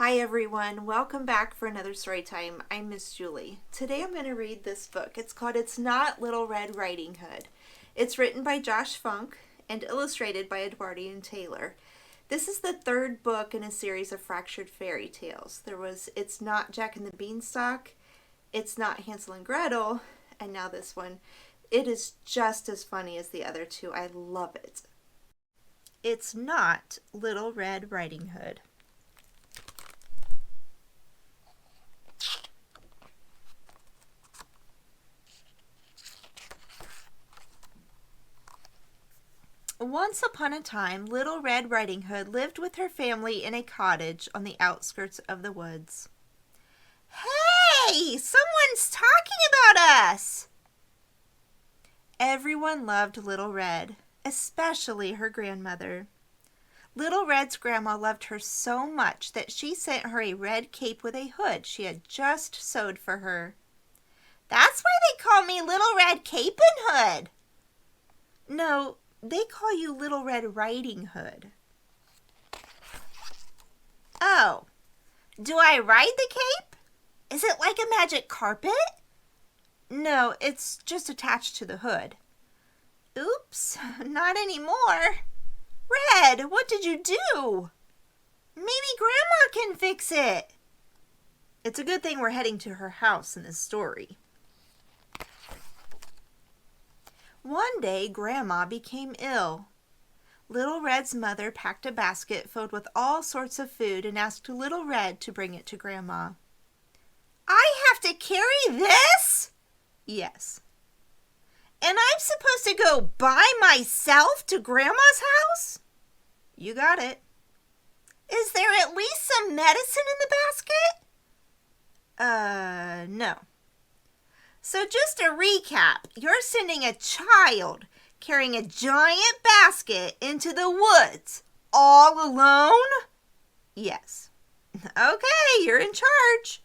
Hi everyone, welcome back for another story time. I'm Miss Julie. Today I'm going to read this book. It's called It's Not Little Red Riding Hood. It's written by Josh Funk and illustrated by Edwardian Taylor. This is the third book in a series of fractured fairy tales. There was It's Not Jack and the Beanstalk, It's Not Hansel and Gretel, and now this one. It is just as funny as the other two. I love it. It's Not Little Red Riding Hood. Once upon a time, Little Red Riding Hood lived with her family in a cottage on the outskirts of the woods. Hey! Someone's talking about us! Everyone loved Little Red, especially her grandmother. Little Red's grandma loved her so much that she sent her a red cape with a hood she had just sewed for her. That's why they call me Little Red Cape and Hood. No, they call you Little Red Riding Hood. Oh, do I ride the cape? Is it like a magic carpet? No, it's just attached to the hood. Oops, not anymore. Red, what did you do? Maybe Grandma can fix it. It's a good thing we're heading to her house in this story. One day, Grandma became ill. Little Red's mother packed a basket filled with all sorts of food and asked Little Red to bring it to Grandma. I have to carry this? Yes. And I'm supposed to go by myself to Grandma's house? You got it. Is there at least some medicine in the basket? No. So just to recap, you're sending a child carrying a giant basket into the woods all alone? Yes. Okay, you're in charge.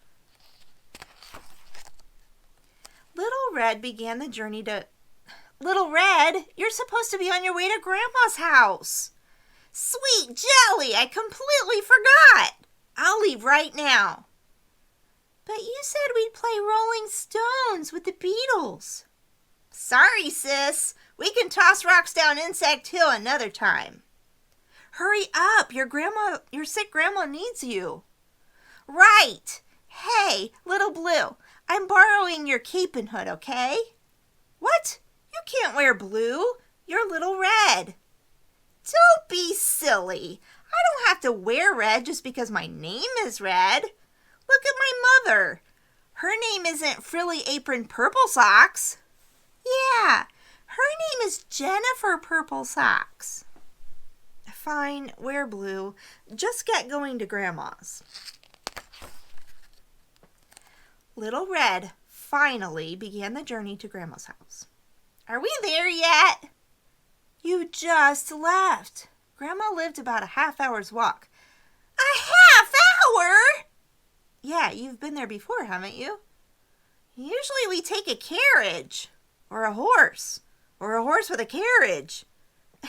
Little Red began the journey to... Little Red, you're supposed to be on your way to Grandma's house. Sweet jelly, I completely forgot. I'll leave right now. But you said we'd play Rolling Stones with the Beatles. Sorry, sis. We can toss rocks down Insect Hill another time. Hurry up. Your sick grandma needs you. Right. Hey, Little Blue, I'm borrowing your cape and hood, okay? What? You can't wear blue. You're Little Red. Don't be silly. I don't have to wear red just because my name is Red. Look at my mother. Her name isn't Frilly Apron Purple Socks. Yeah, her name is Jennifer Purple Socks. Fine, wear blue. Just get going to Grandma's. Little Red finally began the journey to Grandma's house. Are we there yet? You just left. Grandma lived about a half-hour's walk. A half hour? Yeah, you've been there before, haven't you? Usually we take a carriage, or a horse with a carriage.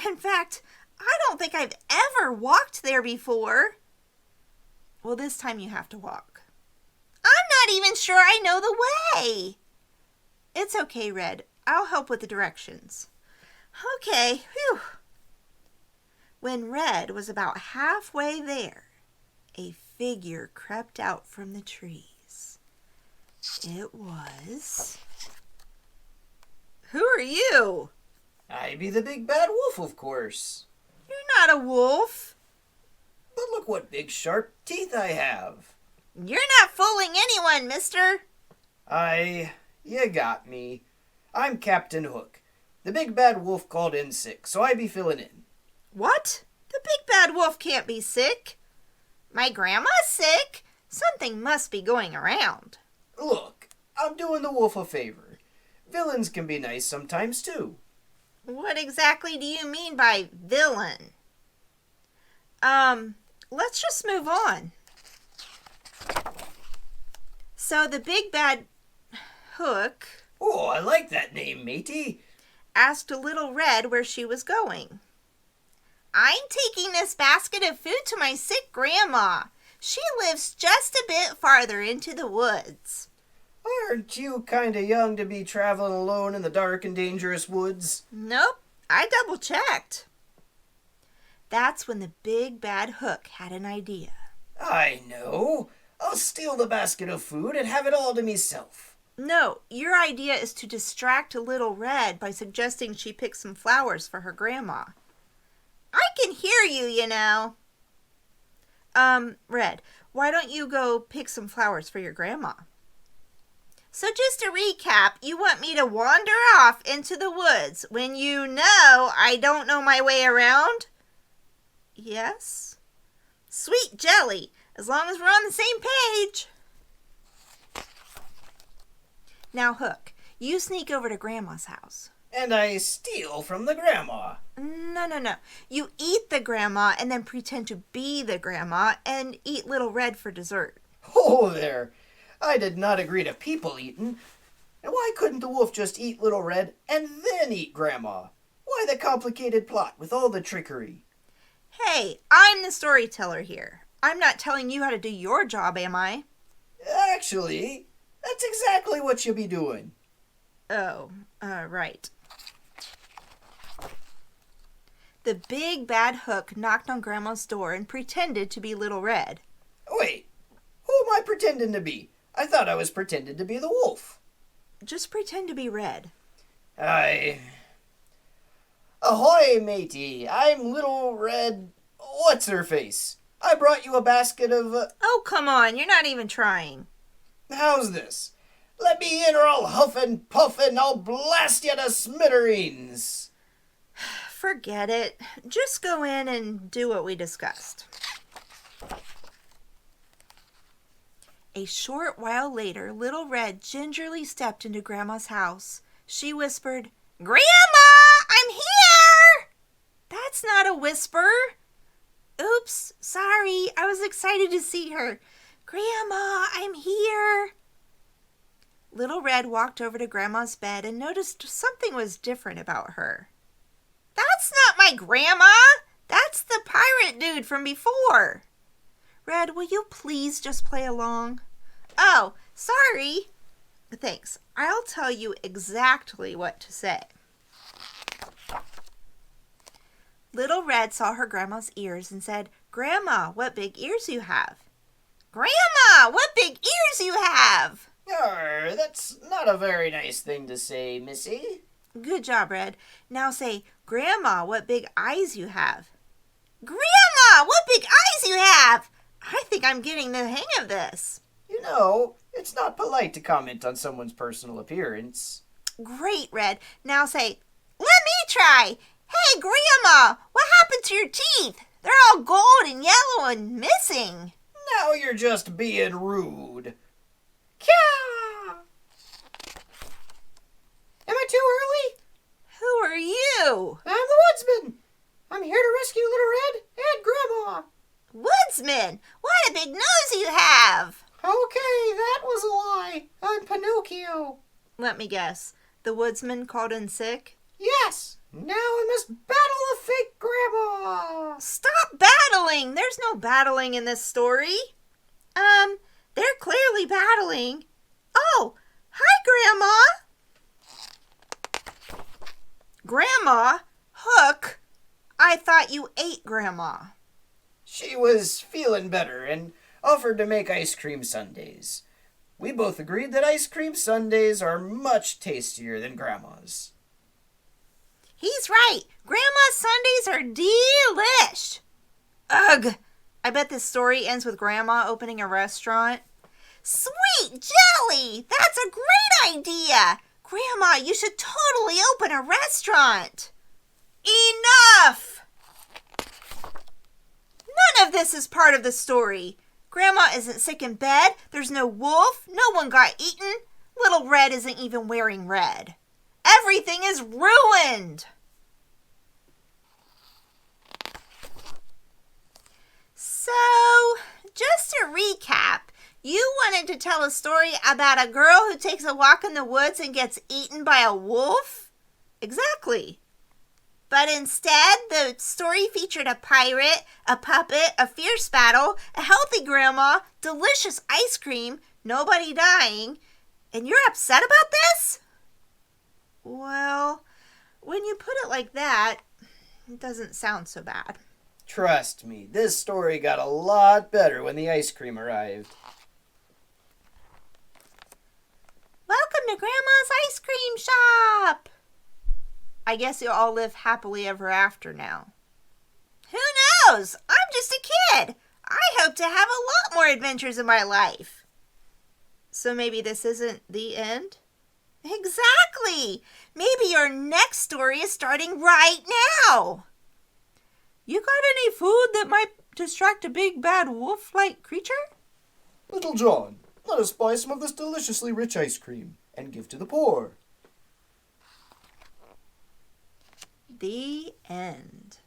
In fact, I don't think I've ever walked there before. Well, this time you have to walk. I'm not even sure I know the way. It's okay, Red. I'll help with the directions. Okay, phew. When Red was about halfway there, a figure crept out from the trees. It was... Who are you? I be the big bad wolf, of course. You're not a wolf. But look what big sharp teeth I have. You're not fooling anyone, mister. You got me. I'm Captain Hook. The big bad wolf called in sick, so I be filling in. What? The big bad wolf can't be sick. My grandma's sick. Something must be going around. Look, I'm doing the wolf a favor. Villains can be nice sometimes, too. What exactly do you mean by villain? Let's just move on. So the big bad Hook... Oh, I like that name, matey. Asked Little Red where she was going. I'm taking this basket of food to my sick grandma. She lives just a bit farther into the woods. Aren't you kinda young to be traveling alone in the dark and dangerous woods? Nope, I double-checked. That's when the big bad Hook had an idea. I know. I'll steal the basket of food and have it all to myself. No, your idea is to distract Little Red by suggesting she pick some flowers for her grandma. I can hear you, you know. Red, why don't you go pick some flowers for your grandma? So just to recap, you want me to wander off into the woods when you know I don't know my way around? Yes? Sweet jelly, as long as we're on the same page. Now, Hook, you sneak over to Grandma's house. And I steal from the grandma. No. You eat the grandma and then pretend to be the grandma and eat Little Red for dessert. Oh, there. I did not agree to people eating. And why couldn't the wolf just eat Little Red and then eat Grandma? Why the complicated plot with all the trickery? Hey, I'm the storyteller here. I'm not telling you how to do your job, am I? Actually, that's exactly what you'll be doing. Oh, right. The big bad Hook knocked on Grandma's door and pretended to be Little Red. Wait, who am I pretending to be? I thought I was pretending to be the wolf. Just pretend to be Red. Ahoy, matey. I'm Little Red... What's-her-face? I brought you a basket of... Oh, come on. You're not even trying. How's this? Let me in or I'll huff and puff and I'll blast you to smithereens. Forget it. Just go in and do what we discussed. A short while later, Little Red gingerly stepped into Grandma's house. She whispered, "Grandma, I'm here!" That's not a whisper. Oops, sorry. I was excited to see her. Grandma, I'm here. Little Red walked over to Grandma's bed and noticed something was different about her. That's not my grandma. That's the pirate dude from before. Red, will you please just play along? Oh, sorry. Thanks. I'll tell you exactly what to say. Little Red saw her grandma's ears and said, "Grandma, what big ears you have." "Grandma, what big ears you have!" That's not a very nice thing to say, Missy. Good job, Red. Now say, "Grandma, what big eyes you have." "Grandma, what big eyes you have!" I think I'm getting the hang of this. You know, it's not polite to comment on someone's personal appearance. Great, Red. Now say, "Let me try." "Hey, Grandma, what happened to your teeth? They're all gold and yellow and missing." Now you're just being rude. Kya! Am I too early? Who are you? I'm the woodsman. I'm here to rescue Little Red and Grandma. Woodsman, what a big nose you have. Okay, that was a lie. I'm Pinocchio. Let me guess. The woodsman called in sick? Yes. Now I must battle the fake Grandma. Stop battling. There's no battling in this story. They're clearly battling. Oh, hi, Grandma. Grandma? Hook? I thought you ate Grandma. She was feeling better and offered to make ice cream sundaes. We both agreed that ice cream sundaes are much tastier than Grandma's. He's right. Grandma's sundaes are delish. Ugh. I bet this story ends with Grandma opening a restaurant. Sweet jelly! That's a great idea! Grandma, you should totally open a restaurant. Enough! None of this is part of the story. Grandma isn't sick in bed. There's no wolf. No one got eaten. Little Red isn't even wearing red. Everything is ruined. So, just to recap, you wanted to tell a story about a girl who takes a walk in the woods and gets eaten by a wolf? Exactly. But instead, the story featured a pirate, a puppet, a fierce battle, a healthy grandma, delicious ice cream, nobody dying. And you're upset about this? Well, when you put it like that, it doesn't sound so bad. Trust me, this story got a lot better when the ice cream arrived. Welcome to Grandma's Ice Cream Shop! I guess you'll all live happily ever after now. Who knows? I'm just a kid. I hope to have a lot more adventures in my life. So maybe this isn't the end? Exactly! Maybe your next story is starting right now. You got any food that might distract a big bad wolf-like creature? Little John, let us buy some of this deliciously rich ice cream and give to the poor. The end.